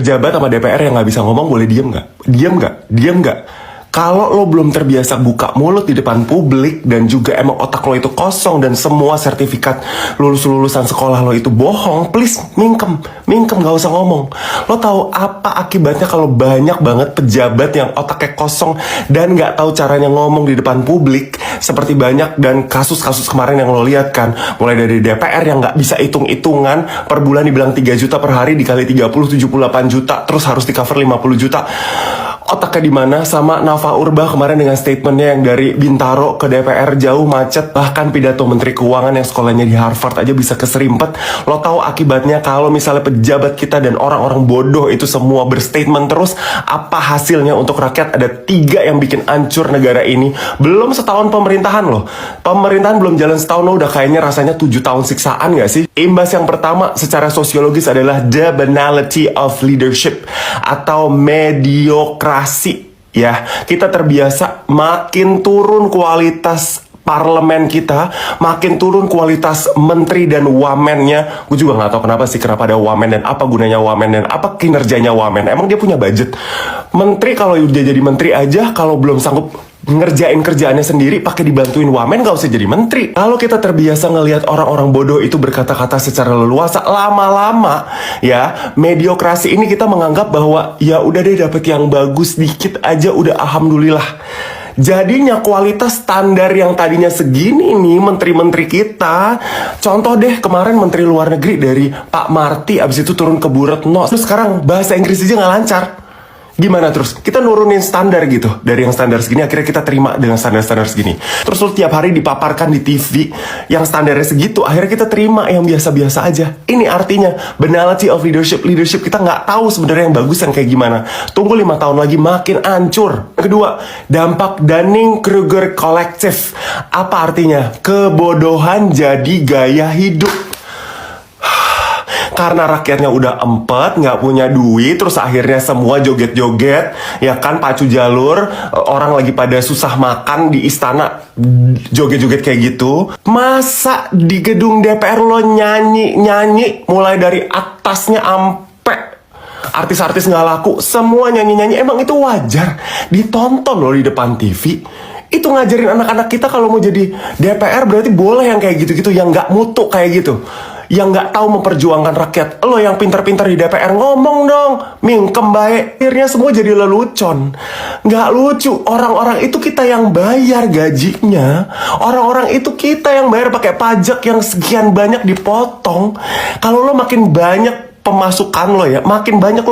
Pejabat sama DPR yang nggak bisa ngomong boleh diem nggak? Diem nggak? Diem nggak? Kalau lo belum terbiasa buka mulut di depan publik dan juga emang otak lo itu kosong dan semua sertifikat lulusan sekolah lo itu bohong, please mingkem gak usah ngomong. Lo tahu apa akibatnya kalau banyak banget pejabat yang otaknya kosong dan gak tahu caranya ngomong di depan publik, seperti banyak dan kasus-kasus kemarin yang lo lihat kan, mulai dari DPR yang gak bisa hitung-hitungan, per bulan dibilang 3 juta per hari dikali 30 78 juta, terus harus di cover 50 juta. Otaknya di mana? Sama Nafa Urbah kemarin dengan statementnya yang dari Bintaro ke DPR jauh macet, bahkan pidato Menteri Keuangan yang sekolahnya di Harvard aja bisa keserimpet. Lo tahu akibatnya kalau misalnya pejabat kita dan orang-orang bodoh itu semua berstatement terus, apa hasilnya untuk rakyat? Ada 3 yang bikin hancur negara ini. Belum setahun pemerintahan loh. Pemerintahan belum jalan setahun lo udah kayaknya rasanya 7 tahun siksaan gak sih? Imbas yang pertama secara sosiologis adalah the banality of leadership atau mediokrasi. Ya, kita terbiasa makin turun kualitas parlemen kita, makin turun kualitas menteri dan wamennya. Gue juga gak tahu kenapa sih, kenapa ada wamen dan apa gunanya wamen dan apa kinerjanya wamen. Emang dia punya budget? Menteri kalau udah jadi menteri aja, kalau belum sanggup ngerjain kerjaannya sendiri pakai dibantuin wamen, gak usah jadi menteri. Kalau kita terbiasa ngelihat orang-orang bodoh itu berkata-kata secara leluasa, lama-lama ya mediokrasi ini kita menganggap bahwa ya udah deh dapet yang bagus dikit aja udah alhamdulillah. Jadinya kualitas standar yang tadinya segini nih menteri-menteri kita. Contoh deh kemarin menteri luar negeri dari Pak Marty abis itu turun ke Bu Retno, terus sekarang bahasa Inggris aja gak lancar. Gimana terus? Kita nurunin standar gitu. Dari yang standar segini akhirnya kita terima dengan standar-standar segini. Terus lo tiap hari dipaparkan di TV yang standarnya segitu, akhirnya kita terima yang biasa-biasa aja. Ini artinya banality of leadership. Leadership kita nggak tahu sebenarnya yang bagus yang kayak gimana. Tunggu 5 tahun lagi makin hancur. Kedua, dampak Dunning-Kruger Collective. Apa artinya? Kebodohan jadi gaya hidup. Karena rakyatnya udah empet, nggak punya duit, terus akhirnya semua joget-joget, ya kan, pacu jalur, orang lagi pada susah makan di istana, joget-joget kayak gitu. Masa di gedung DPR lo nyanyi-nyanyi, mulai dari atasnya ampe artis-artis nggak laku, semua nyanyi-nyanyi, emang itu wajar ditonton lo di depan TV? Itu ngajarin anak-anak kita kalau mau jadi DPR berarti boleh yang kayak gitu-gitu, yang nggak mutu kayak gitu, yang nggak tahu memperjuangkan rakyat. Lo yang pintar-pintar di DPR ngomong dong, mingkem baik. Akhirnya semua jadi lelucon. Nggak lucu. Orang-orang itu kita yang bayar gajinya. Orang-orang itu kita yang bayar pakai pajak yang sekian banyak dipotong. Kalau lo makin banyak pemasukan lo ya, makin banyak lo